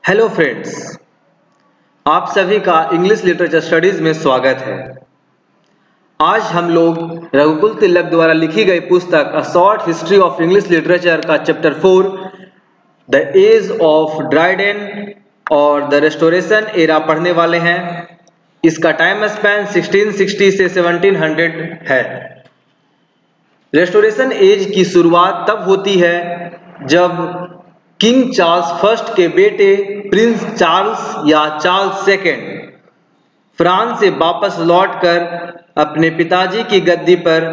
Hello friends, आप सभी का इंग्लिश लिटरेचर स्टडीज में स्वागत है। आज हम लोग रघुकुल तिलक द्वारा लिखी गई पुस्तक a short history of English literature का chapter 4 the age of Dryden और द रेस्टोरेशन एरा पढ़ने वाले हैं। इसका टाइम स्पैन 1660 से 1700 है। रेस्टोरेशन एज की शुरुआत तब होती है जब किंग चार्ल्स फर्स्ट के बेटे प्रिंस चार्ल्स या चार्ल्स सेकेंड फ्रांस से वापस लौटकर अपने पिताजी की गद्दी पर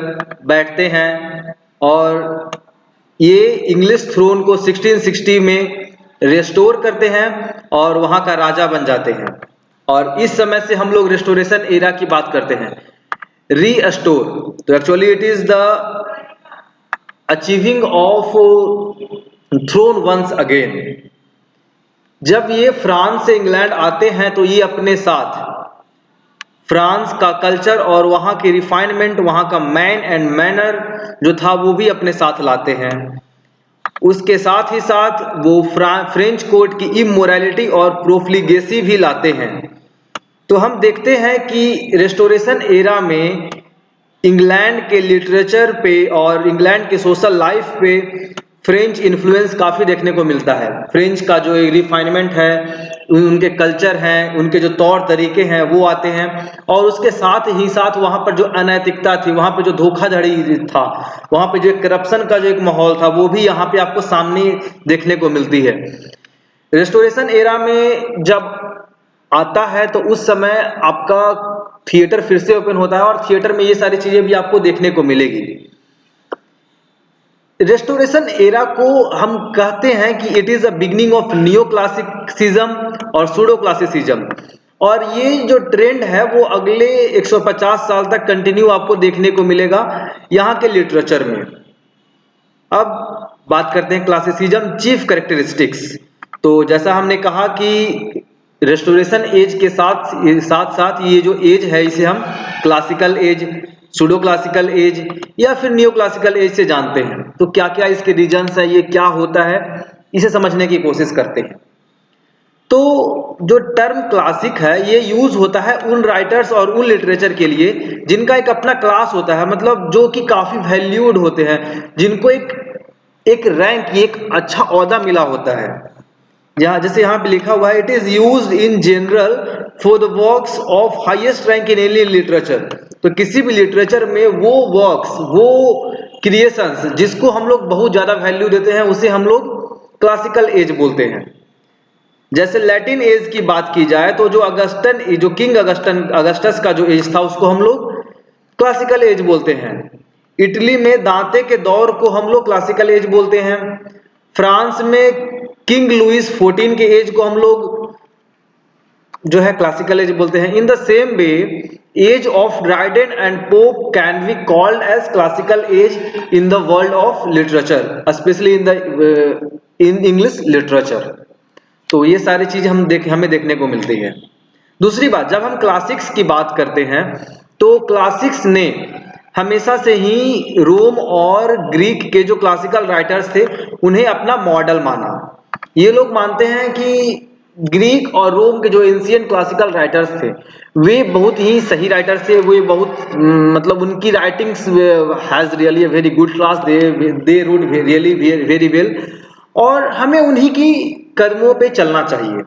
बैठते हैं और ये इंग्लिश थ्रोन को 1660 में रेस्टोर करते हैं और वहां का राजा बन जाते हैं। और इस समय से हम लोग रेस्टोरेशन एरा की बात करते हैं, रीस्टोर। तो actually it is the achieving of throne once again. जब ये फ्रांस से इंग्लैंड आते हैं तो ये अपने साथ फ्रांस का कल्चर और वहां की रिफाइनमेंट, वहां का मैन एंड मैनर जो था वो भी अपने साथ लाते हैं। उसके साथ ही साथ वो फ्रेंच कोर्ट की इमोरलिटी और प्रोफ्लिगेसी भी लाते हैं। तो हम देखते हैं कि रेस्टोरेशन एरा में इंग्लैंड के लिटरेचर पे और इंग्लैंड के सोशल लाइफ पे फ्रेंच इन्फ्लुएंस काफ़ी देखने को मिलता है। फ्रेंच का जो रिफाइनमेंट है, उनके कल्चर हैं, उनके जो तौर तरीके हैं वो आते हैं। और उसके साथ ही साथ वहाँ पर जो अनैतिकता थी, वहाँ पे जो धोखाधड़ी था, वहाँ पे जो करप्शन का जो एक माहौल था वो भी यहाँ पे आपको सामने देखने को मिलती है। रेस्टोरेशन एरा में जब आता है तो उस समय आपका थिएटर फिर से ओपन होता है और थिएटर में ये सारी चीजें भी आपको देखने को मिलेगी। रेस्टोरेशन एरा को हम कहते हैं कि it is a beginning of neo classicism और सूडो क्लासिसिज्म। और ये जो ट्रेंड है वो अगले 150 साल तक कंटिन्यू आपको देखने को मिलेगा यहाँ के लिटरेचर में। अब बात करते हैं क्लासिसिज्म चीफ कैरेक्टरिस्टिक्स। तो जैसा हमने कहा कि रेस्टोरेशन एज के साथ ये जो एज है इसे हम classical as, pseudo classical as या फिर न्यू क्लासिकल एज से जानते हैं। तो क्या क्या इसके रीजन्स है, ये क्या होता है, इसे समझने की कोशिश करते हैं। तो जो टर्म क्लासिक है ये यूज होता है उन राइटर्स और उन लिटरेचर के लिए जिनका एक अपना क्लास होता है, मतलब जो कि काफी वैल्यूड होते हैं, जिनको एक रैंक, एक अच्छा ओहदा मिला होता है। जैसे यहाँ पे लिखा हुआ है, it is used in general for the works of highest rank in any literature. तो किसी भी लिटरेचर में वो वर्क्स, वो क्रिएशंस जिसको हम लोग बहुत ज्यादा वैल्यू देते हैं उसे हम लोग क्लासिकल एज बोलते हैं। जैसे लैटिन एज की बात की जाए तो जो किंग अगस्टस का जो एज था उसको हम लोग क्लासिकल एज बोलते हैं। इटली में दांते के दौर को हम लोग क्लासिकल एज बोलते हैं। फ्रांस में किंग लुइस 14 के एज को हम लोग जो है क्लासिकल एज बोलते हैं। In the same way age of Dryden and Pope can be called as classical age in the world of literature, specially in English literature. तो ये सारी चीज हमें देखने को मिलती है। दूसरी बात, जब हम क्लासिक्स की बात करते हैं तो क्लासिक्स ने हमेशा से ही रोम और ग्रीक के जो क्लासिकल राइटर्स थे उन्हें अपना मॉडल माना। ये लोग मानते हैं कि ग्रीक और रोम के जो एंशिएंट क्लासिकल राइटर्स थे वे बहुत ही सही राइटर्स थे। वे बहुत मतलब उनकी writings has really a very good class, they ruled really very well, और हमें उन्हीं की कदमों पे चलना चाहिए।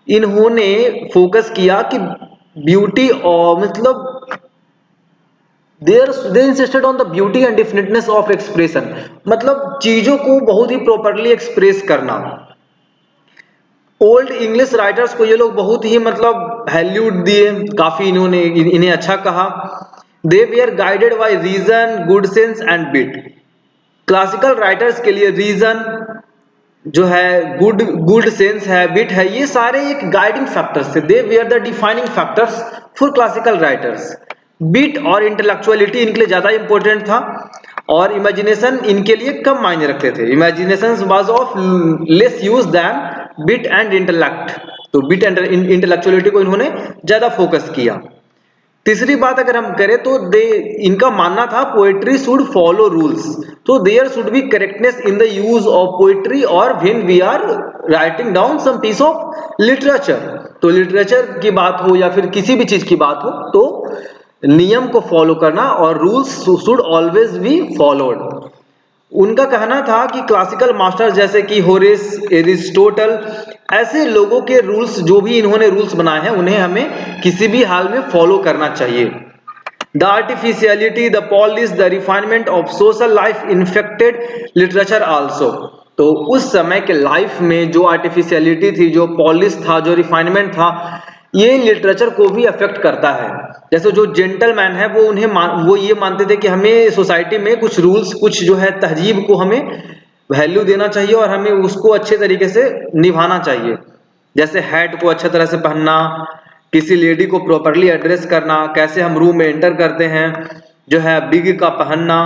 इन्होंने फोकस किया कि ब्यूटी और मतलब they insisted on the beauty and definiteness of expression, मतलब चीजों को बहुत ही प्रॉपरली एक्सप्रेस करना। ओल्ड इंग्लिश राइटर्स को ये लोग बहुत ही मतलब वैल्यूड दिए, काफी इन्होंने इन्हें अच्छा कहा। They were guided by reason, good sense and wit. Classical writers के लिए रीजन जो है, गुड सेंस है, बिट है, ये सारे एक गाइडिंग फैक्टर्स थे। They were the defining factors for classical writers. Wit और इंटेलेक्चुअलिटी इनके लिए ज्यादा इंपॉर्टेंट था और इमेजिनेशन इनके लिए कम मायने रखते थे। Imagination was of less use than wit and intellect. तो बिट एंड इंटेलेक्चुअलिटी को इन्होंने ज्यादा फोकस किया। तीसरी बात अगर हम करें तो इनका मानना था पोएट्री शुड फॉलो रूल्स, तो there should be correctness in the use of poetry और when we are writing down some piece of literature. तो लिटरेचर की बात हो या फिर किसी भी चीज की बात हो तो नियम को फॉलो करना और rules should always be followed. उनका कहना था कि क्लासिकल मास्टर जैसे कि होरेस, एरिस्टोटल, ऐसे लोगों के रूल्स जो भी इन्होंने रूल्स बनाए हैं उन्हें हमें किसी भी हाल में फॉलो करना चाहिए। The artificiality, the polish, the refinement of social life infected literature also. तो उस समय के लाइफ में जो आर्टिफिशियलिटी थी, जो पॉलिश था, जो रिफाइनमेंट था, ये लिटरेचर को भी अफेक्ट करता है। जैसे जो जेंटलमैन है वो ये मानते थे कि हमें सोसाइटी में कुछ रूल्स, कुछ जो है तहजीब को हमें वैल्यू देना चाहिए और हमें उसको अच्छे तरीके से निभाना चाहिए। जैसे हैट को अच्छे तरह से पहनना, किसी लेडी को प्रॉपरली एड्रेस करना, कैसे हम रूम में एंटर करते हैं, जो है बिग का पहनना,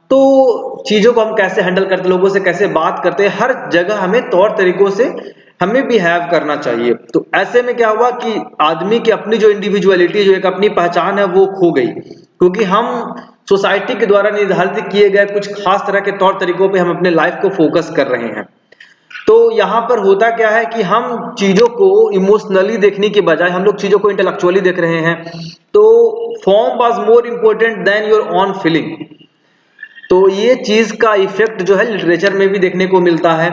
तो चीजों को हम कैसे हैंडल करते, लोगों से कैसे बात करते हैं, हर जगह हमें तौर तरीकों से हमें बिहेव करना चाहिए। तो ऐसे में क्या हुआ कि आदमी की अपनी जो इंडिविजुअलिटी, जो एक अपनी पहचान है, वो खो गई, क्योंकि हम सोसाइटी के द्वारा निर्धारित किए गए कुछ खास तरह के तौर तरीकों पे हम अपने लाइफ को फोकस कर रहे हैं। तो यहाँ पर होता क्या है कि हम चीजों को इमोशनली देखने की बजाय हम लोग चीजों को इंटेलेक्चुअली देख रहे हैं। तो form was more important then your on feeling. तो ये चीज का इफेक्ट जो है लिटरेचर में भी देखने को मिलता है।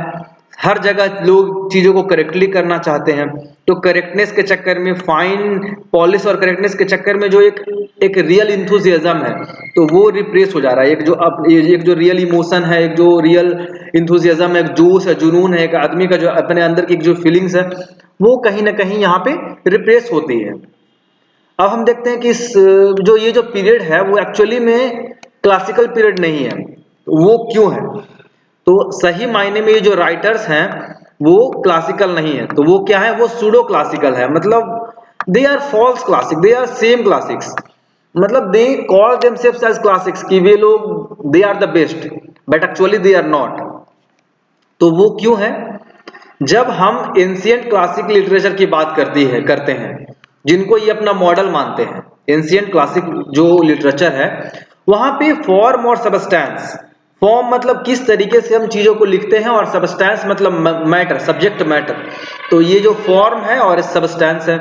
हर जगह लोग चीजों को करेक्टली करना चाहते हैं, तो करेक्टनेस के चक्कर में, फाइन पॉलिश और करेक्टनेस के चक्कर में जो एक रियल इंथुजियाज्म है तो वो रिप्रेस हो जा रहा है। एक जो रियल इमोशन है, एक जो रियल इंथुजियाज्म है, एक जोश है, जुनून है, एक आदमी का जो अपने अंदर की जो फीलिंग्स है वो कहीं ना कहीं यहाँ पे रिप्रेस होती है। अब हम देखते हैं कि ये जो पीरियड है वो एक्चुअली में क्लासिकल पीरियड नहीं है। वो क्यों है? तो सही मायने में ये जो राइटर्स हैं वो क्लासिकल नहीं है, तो वो क्या है? वो सूडो क्लासिकल है। मतलब they are false classic, they are sham classics. मतलब they call themselves as classics, कि वे लोग they are the best, but actually they are not. तो वो क्यों है? जब हम एंशिएंट क्लासिक लिटरेचर की बात करते हैं, जिनको ये अपना मॉडल मानते हैं, एंशिएंट क्लासिक जो लिटरेचर है, वहां पे फॉर्म और सबस्टेंस, फॉर्म मतलब किस तरीके से हम चीजों को लिखते हैं, और सबस्टेंस मतलब मैटर, सब्जेक्ट मैटर। तो ये जो फॉर्म है और सबस्टेंस है,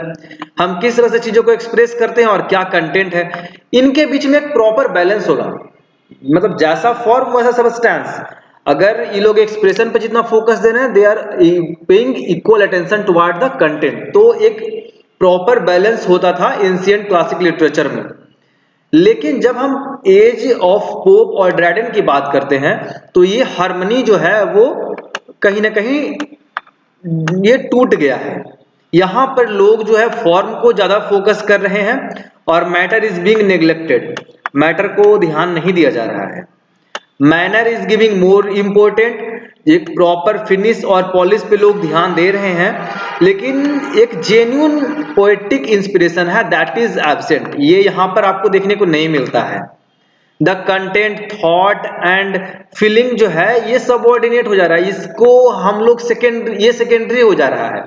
हम किस तरह से चीजों को एक्सप्रेस करते हैं और क्या कंटेंट है, इनके बीच में एक प्रॉपर बैलेंस होगा। मतलब जैसा फॉर्म वैसा सबस्टेंस। अगर ये लोग एक्सप्रेशन पे जितना फोकस दे रहे हैं, they are paying equal attention toward the content. तो एक प्रॉपर बैलेंस होता था एंशिएंट क्लासिक लिटरेचर में। लेकिन जब हम एज ऑफ पोप और ड्रैडन की बात करते हैं तो ये हार्मनी जो है वो कहीं ना कहीं ये टूट गया है। यहां पर लोग जो है फॉर्म को ज्यादा फोकस कर रहे हैं और matter is being neglected, matter को ध्यान नहीं दिया जा रहा है। Manner is giving more important, एक प्रॉपर फिनिश और पॉलिश पे लोग ध्यान दे रहे हैं, लेकिन एक जेन्युइन पोएटिक इंस्पिरेशन है दैट इज एब्सेंट, ये यहां पर आपको देखने को नहीं मिलता है। The content, thought and feeling जो है ये सबऑर्डिनेट हो जा रहा है, इसको हम लोग सेकेंडरी हो जा रहा है।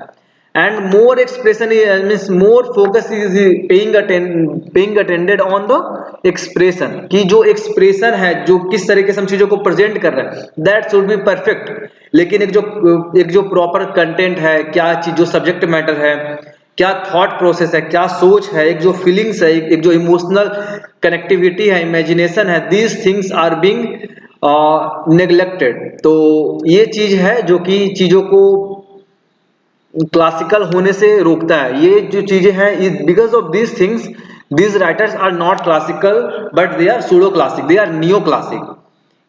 And more expression means more focus is paying attended on the expression, कि जो एक्सप्रेशन है, जो किस तरीके से हम चीजों को प्रेजेंट कर रहे हैं, दैट शुड बी परफेक्ट। लेकिन एक जो प्रॉपर कंटेंट है, क्या चीज जो सब्जेक्ट मैटर है, क्या थॉट प्रोसेस है, क्या सोच है, एक जो फीलिंग्स है, एक जो इमोशनल कनेक्टिविटी है, इमेजिनेशन है, these things are being neglected. तो ये चीज है जो कि चीजों को क्लासिकल होने से रोकता है। ये जो चीजें हैं, because of these things these writers are not classical but they are pseudo classic, they are neo classic.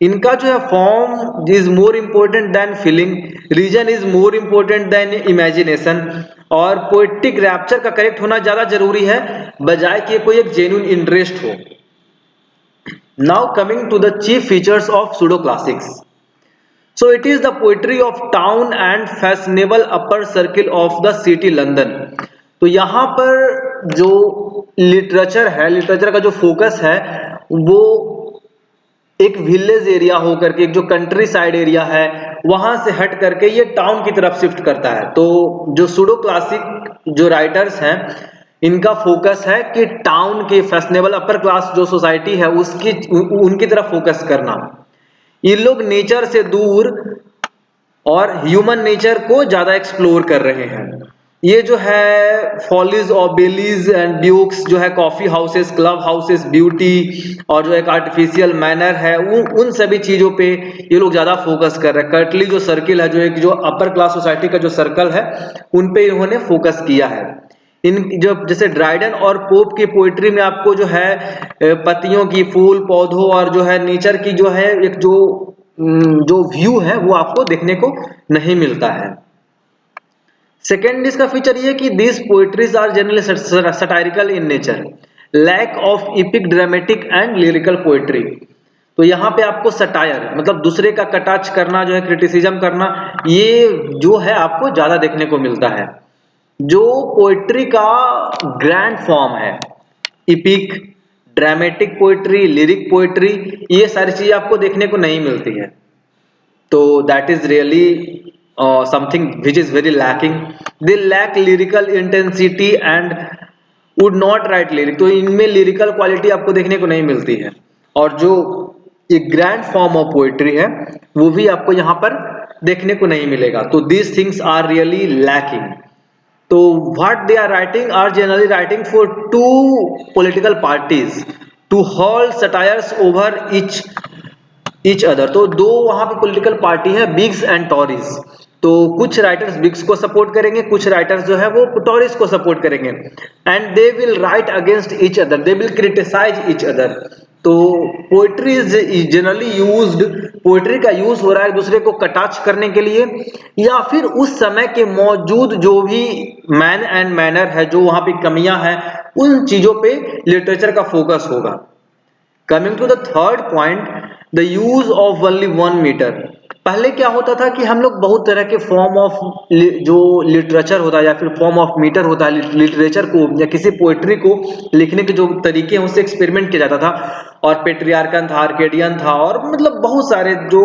इनका जो है form is more important than feeling, reason is more important than imagination, और पोएटिक रैप्चर का correct होना ज्यादा जरूरी है बजाय कि कोई एक जेन्युइन इंटरेस्ट हो। Now coming to the chief features of pseudo classics. So it is the poetry of town and fashionable upper circle of the city London। तो यहाँ पर जो लिटरेचर है, लिटरेचर का जो फोकस है वो एक विलेज एरिया होकर के, एक जो कंट्री साइड एरिया है वहां से हट करके ये टाउन की तरफ शिफ्ट करता है। तो जो सूडो क्लासिक जो राइटर्स हैं इनका फोकस है कि टाउन के फैशनेबल अपर क्लास जो सोसाइटी है उसकी उनकी तरफ फोकस करना। ये लोग नेचर से दूर और ह्यूमन नेचर को ज्यादा एक्सप्लोर कर रहे हैं। ये जो है फॉलीज और बेलीज एंड ड्यूक्स जो है coffee houses, club houses, beauty और जो एक आर्टिफिशियल मैनर है उन सभी चीजों पे ये लोग ज्यादा फोकस कर रहे हैं। कर्टली जो सर्किल है, जो एक जो अपर क्लास सोसाइटी का जो सर्कल है, उन पे इन्होंने फोकस किया है। इन जो जैसे ड्राइडन और पोप की पोइट्री में आपको जो है पत्तियों की, फूल पौधों और जो है नेचर की जो है एक जो व्यू है वो आपको देखने को नहीं मिलता है। सेकेंड इसका फीचर ये कि this poetries are generally satirical in nature, lack of epic dramatic and lyrical poetry. तो यहाँ पे आपको सटायर मतलब दूसरे का कटाक्ष करना, जो है क्रिटिसिज्म करना, ये जो है आपको ज्यादा देखने को मिलता है। जो पोइट्री का ग्रैंड फॉर्म है, EPIC, dramatic poetry, lyric poetry, ये सारी चीजें आपको देखने को नहीं मिलती है। तो that is really something which is very lacking. They lack lyrical intensity and would not write lyric. तो इनमें लिरिकल क्वालिटी आपको देखने को नहीं मिलती है। और जो एक ग्रैंड फॉर्म ऑफ पोइट्री है वो भी आपको यहाँ पर देखने को नहीं मिलेगा। तो these things are really lacking. तो what they are writing are generally writing for two political parties to hurl satires over each other. तो दो वहां पे पॉलिटिकल पार्टी है, बिग्स एंड टॉरीज। तो कुछ राइटर्स बिग्स को सपोर्ट करेंगे, कुछ राइटर्स जो है वो टॉरीज को सपोर्ट करेंगे। And they will write against each other, they will criticise each other. तो poetry is generally used, poetry का यूज हो रहा है दूसरे को कटाक्ष करने के लिए, या फिर उस समय के मौजूद जो भी मैन एंड मैनर है, जो वहां पे कमियां हैं, उन चीजों पे लिटरेचर का फोकस होगा। Coming to the third point, the use of only 1 metre. पहले क्या होता था कि हम लोग बहुत तरह के फॉर्म ऑफ जो लिटरेचर होता है या फिर फॉर्म ऑफ मीटर होता है, लिटरेचर को या किसी पोइट्री को लिखने के जो तरीके हैं उससे एक्सपेरिमेंट किया जाता था। और पेट्रियार्कन था, आर्केडियन था, और मतलब बहुत सारे जो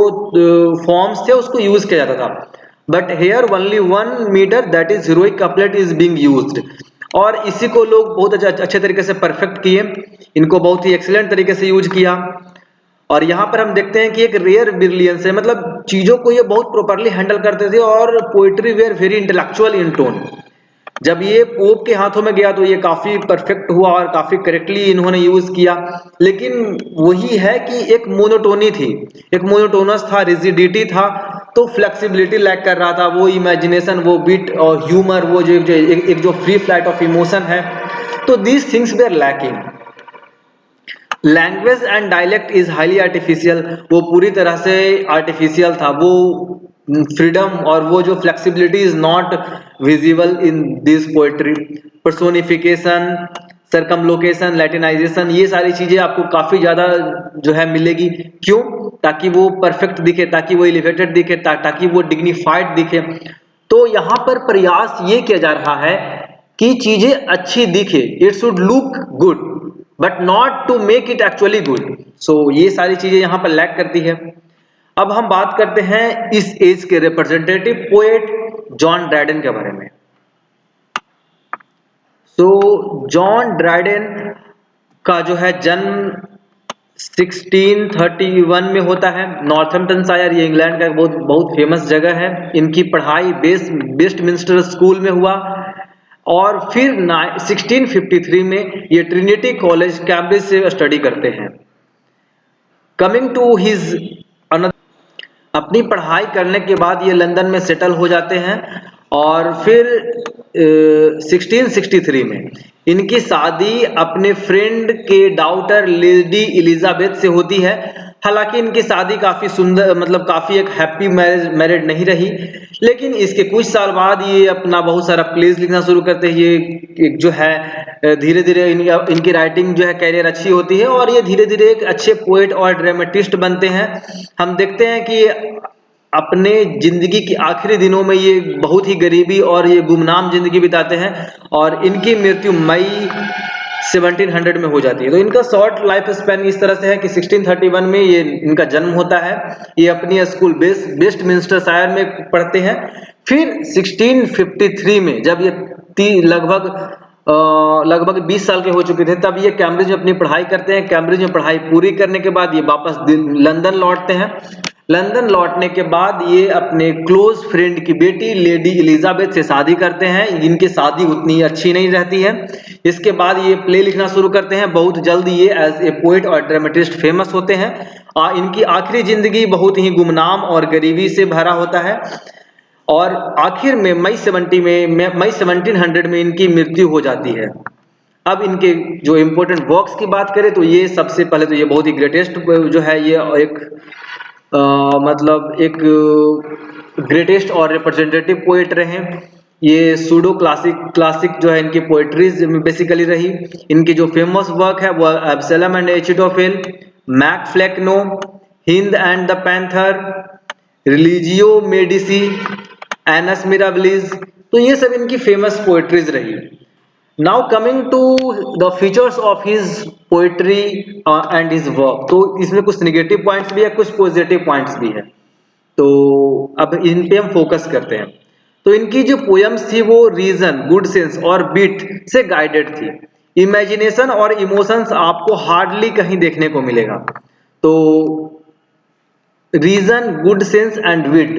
फॉर्म्स थे उसको यूज किया जाता था। But here only 1 metre, that is heroic couplet, is being used. और इसी को लोग बहुत अच्छे तरीके से परफेक्ट किए, इनको बहुत ही एक्सीलेंट तरीके से यूज किया। और यहाँ पर हम देखते हैं कि एक रेयर ब्रिलियंस है, मतलब चीजों को ये बहुत प्रॉपरली हैंडल करते थे। और poetry were very intellectual in tone. जब ये पोप के हाथों में गया तो ये काफी परफेक्ट हुआ और काफी करेक्टली इन्होंने यूज किया। लेकिन वही है कि एक मोनोटोनी थी, एक मोनोटोनस था, रिजिडिटी था, तो फ्लेक्सिबिलिटी लैक कर रहा था। वो इमेजिनेशन, वो बीट और ह्यूमर, वो एक जो फ्री फ्लाइट ऑफ इमोशन है, तो these things were lacking. Language and dialect is highly artificial, वो पूरी तरह से आर्टिफिशियल था। वो फ्रीडम और वो जो flexibility is not visible in this poetry. Personification, circumlocution, Latinisation, ये सारी चीजें आपको काफी ज्यादा जो है मिलेगी। क्यों? ताकि वो परफेक्ट दिखे, ताकि वो एलिवेटेड दिखे, ताकि वो डिग्निफाइड दिखे। तो यहाँ पर प्रयास ये किया जा रहा है कि चीजें अच्छी दिखे, it should look good but not to make it actually good. So ये सारी चीजें यहाँ पर लैक करती है। अब हम बात करते हैं इस एज के रिप्रेजेंटेटिव पोएट जॉन ड्राइडन के बारे में। जॉन ड्राइडन का जो है जन्म 1631 में होता है। नॉर्थम्पटनशायर, ये इंग्लैंड का बहुत फेमस जगह है। इनकी पढ़ाई वेस्टमिंस्टर स्कूल में हुआ और फिर 1653 में ये ट्रिनिटी कॉलेज कैम्ब्रिज से स्टडी करते हैं। कमिंग टू हिज अपनी पढ़ाई करने के बाद ये लंदन में सेटल हो जाते हैं और फिर 1663 में इनकी शादी अपने फ्रेंड के डॉटर लेडी एलिजाबेथ से होती है। हालांकि इनकी शादी काफी सुंदर, मतलब काफी एक हैप्पी मैरिड नहीं रही। लेकिन इसके कुछ साल बाद ये अपना बहुत सारा प्लेस लिखना शुरू करते हैं। ये जो है धीरे धीरे इनकी राइटिंग जो है कैरियर अच्छी होती है और ये धीरे धीरे एक अच्छे पोएट और ड्रामेटिस्ट बनते हैं। हम देखते हैं कि अपने जिंदगी के आखिरी दिनों में ये बहुत ही गरीबी और ये गुमनाम जिंदगी बिताते हैं और इनकी मृत्यु मई 1700 में हो जाती है। तो इनका शॉर्ट लाइफ स्पैन इस तरह से है कि 1631 में ये इनका जन्म होता है। ये अपनी स्कूल वेस्टमिंस्टरशायर में पढ़ते हैं। फिर 1653 में जब ये लगभग लगभग 20 साल के हो चुके थे, तब ये कैम्ब्रिज में अपनी पढ़ाई करते हैं। कैम्ब्रिज में पढ़ाई पूरी करने के बाद ये वापस लंदन लौटते हैं। लंदन लौटने के बाद ये अपने क्लोज फ्रेंड की बेटी लेडी एलिजाबेथ से शादी करते हैं। इनकी शादी उतनी अच्छी नहीं रहती है। इसके बाद ये प्ले लिखना शुरू करते हैं। बहुत जल्द ये एज ए पोएट और ड्रामेटिस्ट फेमस होते हैं। इनकी आखिरी जिंदगी बहुत ही गुमनाम और गरीबी से भरा होता है और आखिर में मई 1700 में इनकी मृत्यु हो जाती है। अब इनके जो इम्पोर्टेंट वर्क्स की बात करें तो ये सबसे पहले तो ये बहुत ही ग्रेटेस्ट जो है, ये एक मतलब एक ग्रेटेस्ट और रिप्रेजेंटेटिव पोएट रहे। ये सूडो क्लासिक जो है इनकी पोएट्रीज बेसिकली रही। इनकी जो फेमस वर्क है वो Absalom and Achitophel, Mac Flecknoe, Hind and the Panther, Religio Medici, Annus Mirabilis, तो ये सब इनकी फेमस पोएट्रीज रही। Now coming to the features of his poetry and his work, तो इसमें कुछ नेगेटिव पॉइंट्स भी है, कुछ पॉजिटिव पॉइंट्स भी है, तो अब इन पे हम फोकस करते हैं। तो इनकी जो पोएम्स थी वो रीजन, गुड सेंस और बीट से गाइडेड थी। इमेजिनेशन और इमोशंस आपको हार्डली कहीं देखने को मिलेगा। तो reason, good sense and wit,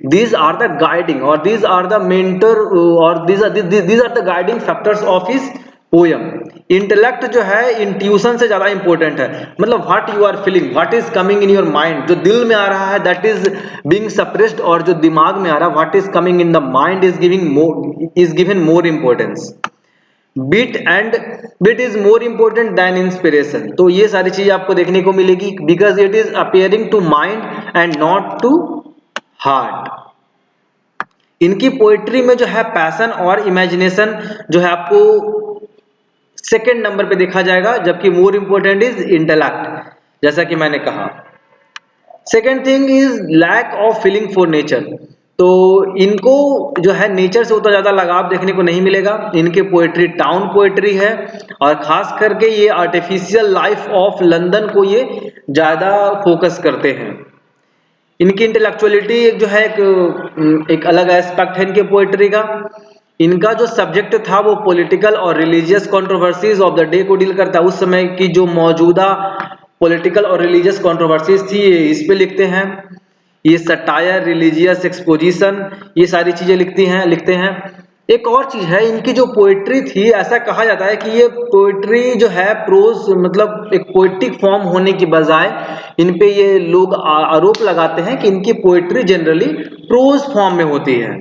these are the guiding or these are the mentor or these are the guiding factors of his poem. Intellect जो है इंट्यूशन से ज्यादा इंपॉर्टेंट है, मतलब what you are feeling, what is coming in your mind, जो दिल में आ रहा है दैट इज बीइंग सप्रेस्ड, और जो दिमाग में आ रहा है what is coming in the mind is given more importance. Beat is more important than inspiration, तो ये सारी चीज आपको देखने को मिलेगी because it is appearing to mind and not to heart. इनकी पोएट्री में जो है पैशन और इमेजिनेशन जो है आपको सेकेंड नंबर पे देखा जाएगा, जबकि मोर इंपॉर्टेंट इज इंटेलेक्ट, जैसा कि मैंने कहा। Second thing is lack of feeling for nature, तो इनको जो है नेचर से उतना ज्यादा लगाव देखने को नहीं मिलेगा। इनके पोएट्री टाउन पोएट्री है और खास करके ये आर्टिफिशियल लाइफ ऑफ लंदन को ये ज्यादा फोकस करते हैं। इनकी इंटेलेक्चुअलिटी जो है एक अलग एस्पेक्ट है इनके पोएट्री का। इनका जो सब्जेक्ट था वो पॉलिटिकल और religious controversies of the day को डील करता है। उस समय की जो मौजूदा पॉलिटिकल और रिलीजियस कंट्रोवर्सीज थी इस पे लिखते हैं। ये सटायर, रिलीजियस एक्सपोजिशन, ये सारी चीजें लिखते हैं। एक और चीज है, इनकी जो पोएट्री थी ऐसा कहा जाता है कि ये पोएट्री जो है प्रोज मतलब एक पोएटिक फॉर्म होने की बजाय इन पे ये लोग आरोप लगाते हैं कि इनकी पोएट्री जनरली प्रोज फॉर्म में होती है।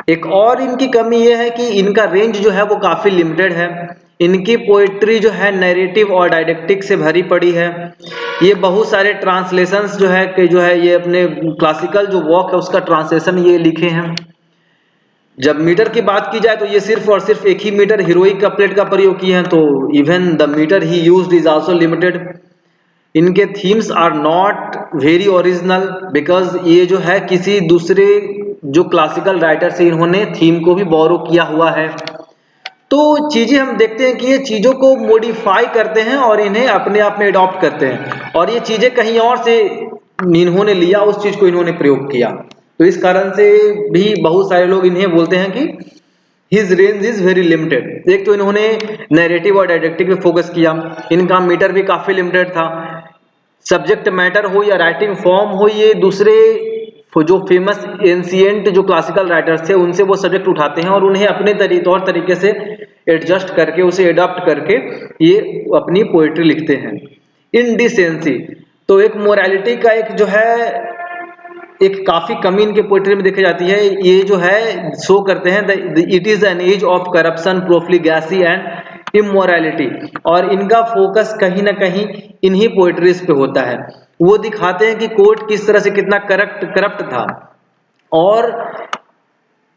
एक और इनकी कमी ये है कि इनका रेंज जो है वो काफी लिमिटेड है। इनकी पोएट्री जो है नैरेटिव और डायडेक्टिक से भरी पड़ी है। ये बहुत सारे ट्रांसलेशंस जो है ये अपने क्लासिकल जो वर्क है उसका ट्रांसलेशन ये लिखे हैं। जब मीटर की बात की जाए तो ये सिर्फ और सिर्फ एक ही मीटर हीरोइक कपलेट का प्रयोग किए हैं, तो इवन द मीटर ही यूज्ड इज आल्सो लिमिटेड। इनके themes are not very original because ये जो है किसी दूसरे जो क्लासिकल राइटर से इन्होंने थीम को भी बोरो किया हुआ है। तो चीजें हम देखते हैं कि ये चीजों को मॉडिफाई करते हैं और इन्हें अपने आप में अडॉप्ट करते हैं, और ये चीजें कहीं और से इन्होंने लिया, उस चीज को इन्होंने प्रयोग किया। तो इस कारण से भी बहुत सारे लोग इन्हें बोलते हैं कि his range is very limited. एक तो इन्होंने नैरेटिव और डायडेक्टिक पे फोकस किया, इनका मीटर भी काफी लिमिटेड था। सब्जेक्ट मैटर हो या राइटिंग फॉर्म हो, ये दूसरे जो फेमस एंशिएंट जो क्लासिकल राइटर्स थे उनसे वो सब्जेक्ट उठाते हैं और उन्हें अपने तौर तरीके से एडजस्ट करके उसे एडॉप्ट करके ये अपनी पोएट्री लिखते हैं। इनडिसेंसी, तो एक मोरालिटी का एक जो है एक काफी कमी इनके पोएट्री में देखी जाती है। ये जो है शो करते हैं it is an age of corruption, profligacy and immorality, और इनका फोकस कहीं ना कहीं इन्हीं पोएट्रीज पे होता है। वो दिखाते हैं कि कोर्ट किस तरह से कितना करप्ट था, और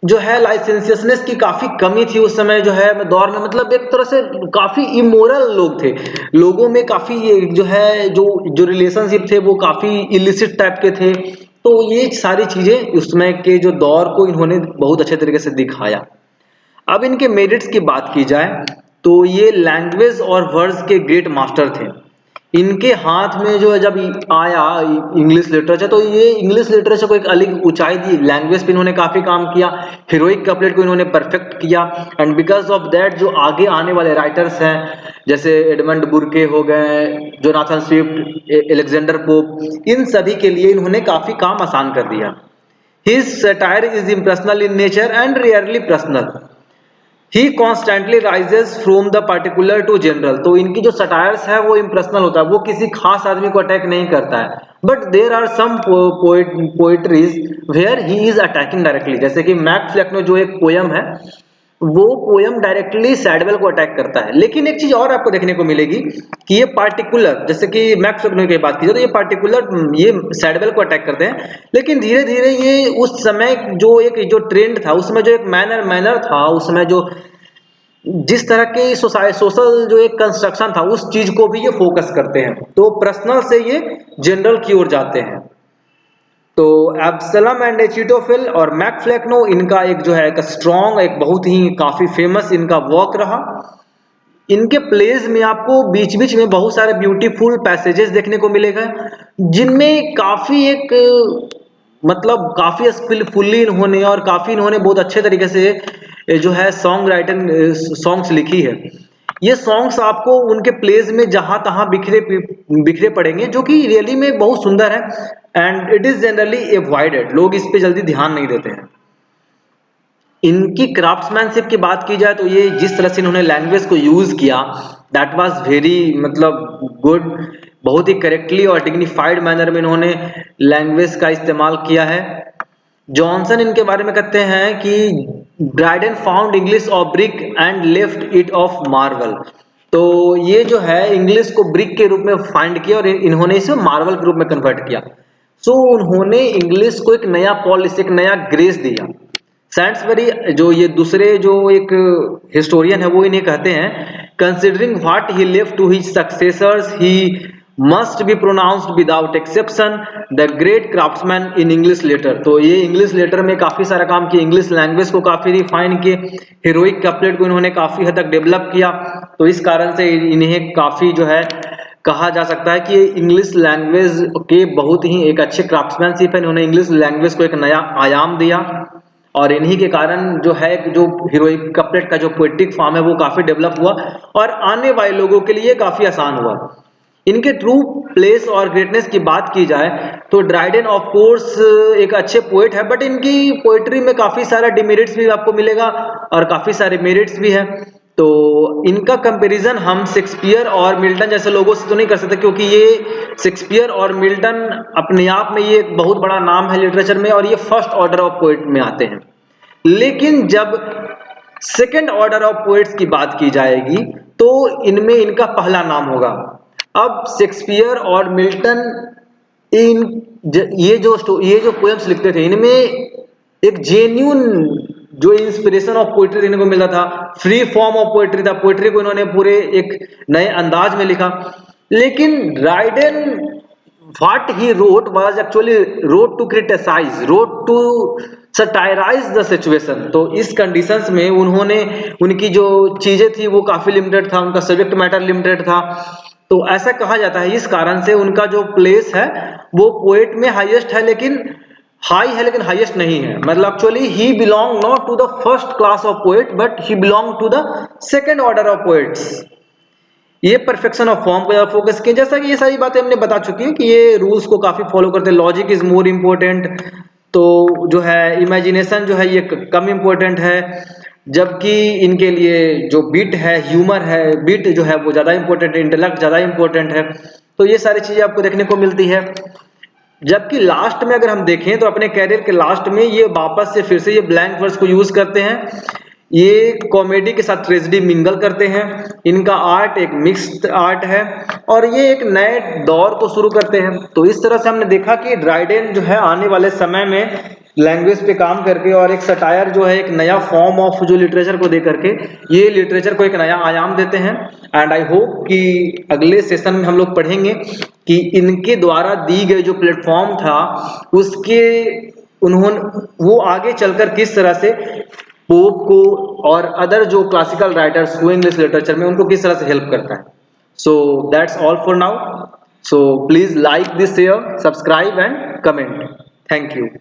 जो है लाइसेंसियसनेस की काफी कमी थी उस समय जो है दौर में, मतलब एक तरह से काफी इमोरल लोग थे, लोगों में काफी जो है जो रिलेशनशिप थे वो काफी इलिसिट टाइप के थे। तो ये सारी चीजें उस समय के जो दौर को इन्होंने बहुत अच्छे तरीके से दिखाया। अब इनके मेरिट्स की बात की जाए तो ये लैंग्वेज और वर्ड्स के ग्रेट मास्टर थे। इनके हाथ में जो है जब आया इंग्लिश लिटरेचर, तो ये इंग्लिश लिटरेचर को एक अलग ऊंचाई दी। लैंग्वेज पे इन्होंने काफी काम किया, हीरोइक कपलेट को इन्होंने परफेक्ट किया, एंड बिकॉज ऑफ दैट जो आगे आने वाले राइटर्स हैं जैसे एडमंड बुर्के हो गए, जोनाथन स्विफ्ट, एलेक्जेंडर पोप, इन सभी के लिए इन्होंने काफी काम आसान कर दिया। His satire is impersonal in nature and rarely personal. He constantly rises from the particular to general. तो इनकी जो सटायर्स है वो इम्पर्सनल होता है, वो किसी खास आदमी को अटैक नहीं करता है। But there are some poetries where he is attacking directly, जैसे कि मैक फ्लेक्नो जो एक पोयम है, वो पोयम डायरेक्टली सैडवेल को अटैक करता है। लेकिन एक चीज और आपको देखने को मिलेगी कि ये पार्टिकुलर, जैसे कि मैक फ्लेक्नो की बात की जाए तो ये पार्टिकुलर ये सैडवेल को अटैक करते हैं, लेकिन धीरे धीरे ये उस समय जो ट्रेंड था, उसमें जो एक मैनर था, उसमें जो जिस तरह के सोशल जो एक कंस्ट्रक्शन था, उस चीज को भी ये फोकस करते हैं। तो पर्सनल से ये जनरल की ओर जाते हैं। तो एब्सलम एंड एचिटोफिल और मैक फ्लेक्नो, इनका एक जो है एक स्ट्रॉन्ग, एक बहुत ही काफी फेमस इनका वर्क रहा। इनके प्लेज में आपको बीच बीच में बहुत सारे ब्यूटीफुल पैसेजेस देखने को मिलेगा, जिनमें काफी एक मतलब काफी स्किलफुली इन्होंने और काफी इन्होंने बहुत अच्छे तरीके से जो है सॉन्ग राइटिंग सॉन्ग्स लिखी है। ये सॉन्ग्स आपको उनके प्लेज में जहां तहां बिखरे पड़ेंगे, जो कि रियली में बहुत सुंदर है, and it is generally avoided, लोग इस पे जल्दी ध्यान नहीं देते हैं। इनकी क्राफ्ट्समैनशिप की बात की जाए तो ये जिस तरह से इन्होंने लैंग्वेज को यूज किया, दैट वाज वेरी मतलब गुड, बहुत ही करेक्टली और डिग्निफाइड मैनर में इन्होंने लैंग्वेज का इस्तेमाल किया है। जॉनसन इनके बारे में कहते हैं कि Dryden found English of brick and left it of Marvel. तो ये जो है इंग्लिश को ब्रिक के रूप में फाइंड किया और इन्होंने इसे मार्वल के रूप में कन्वर्ट किया। सो उन्होंने इंग्लिश को एक नया पॉलिश, एक नया ग्रेस दिया। सैंड्सबरी जो ये दूसरे जो एक हिस्टोरियन है वो इन्हें कहते हैं, considering what he left to his successors he must be pronounced without exception the great craftsman in English letter. तो ये इंग्लिश लेटर में काफी सारा काम किया, इंग्लिश लैंग्वेज को काफी रिफाइन किए, हीरोइक कपलेट को इन्होंने काफी हद तक डेवलप किया। तो इस कारण से इन्हें काफी जो है कहा जा सकता है कि इंग्लिश लैंग्वेज के बहुत ही एक अच्छे क्राफ्ट्समैनशिप है, इन्होंने इंग्लिश लैंग्वेज को एक नया आयाम दिया, और इन्हीं के कारण जो है जो हीरोइक कपलेट का जो पोएटिक फॉर्म है वो काफी डेवलप हुआ और आने वाले लोगों के लिए काफी आसान हुआ। इनके ट्रू प्लेस और ग्रेटनेस की बात की जाए तो ड्राइडन ऑफ कोर्स एक अच्छे पोएट है, बट इनकी पोएट्री में काफी सारा डिमेरिट्स भी आपको मिलेगा और काफी सारे मेरिट्स भी है। तो इनका कंपैरिजन हम शेक्सपियर और मिल्टन जैसे लोगों से तो नहीं कर सकते, क्योंकि ये शेक्सपियर और मिल्टन अपने आप में ये एक बहुत बड़ा नाम है लिटरेचर में और ये फर्स्ट ऑर्डर ऑफ पोएट में आते हैं। लेकिन जब सेकेंड ऑर्डर ऑफ पोएट्स की बात की जाएगी तो इनमें इनका पहला नाम होगा। अब शेक्सपियर और मिल्टन ये जो पोएम्स लिखते थे, इनमें एक जेन्युइन जो इंस्पिरेशन ऑफ पोएट्री देखने को मिलता था, फ्री फॉर्म ऑफ पोएट्री था, पोएट्री को इन्होंने पूरे एक नए अंदाज में लिखा। लेकिन Dryden what he wrote was actually wrote to criticise, wrote to satirise the situation. तो इस कंडीशंस में उन्होंने उनकी जो चीजें थी वो काफी लिमिटेड था, उनका सब्जेक्ट मैटर लिमिटेड था। तो ऐसा कहा जाता है, इस कारण से उनका जो प्लेस है वो पोएट में हाईएस्ट है, लेकिन हाई है लेकिन हाईएस्ट नहीं है। मतलब actually he belong not to the first class of poet but he belong to the second order of poets. ये परफेक्शन ऑफ फॉर्म पर फोकस किया, जैसा कि ये सारी बातें हमने बता चुकी है कि ये रूल्स को काफी फॉलो करते हैं। लॉजिक इज मोर इम्पोर्टेंट, तो जो है इमेजिनेशन जो है ये कम इम्पोर्टेंट है, जबकि इनके लिए जो बीट है, ह्यूमर है, बीट जो है वो ज्यादा इंपॉर्टेंट है, इंटेलेक्ट ज्यादा इंपॉर्टेंट है। तो ये सारी चीजें आपको देखने को मिलती है। जबकि लास्ट में अगर हम देखें तो अपने कैरियर के लास्ट में ये वापस से फिर से ये ब्लैंक वर्स को यूज करते हैं, ये कॉमेडी के साथ ट्रेजेडी मिंगल करते हैं। इनका आर्ट एक मिक्स्ड आर्ट है और ये एक नए दौर को शुरू करते हैं। तो इस तरह से हमने देखा कि ड्राइडन जो है आने वाले समय में लैंग्वेज पे काम करके और एक सटायर जो है एक नया फॉर्म ऑफ जो लिटरेचर को दे करके ये लिटरेचर को एक नया आयाम देते हैं। एंड आई होप कि अगले सेशन में हम लोग पढ़ेंगे कि इनके द्वारा दी गई जो प्लेटफॉर्म था उसके उन्होंने वो आगे चलकर किस तरह से पोप को और अदर जो क्लासिकल राइटर्स हुए इंग्लिश लिटरेचर में उनको किस तरह से हेल्प करता है। So that's all for now. So please like this, share, subscribe and comment. Thank you.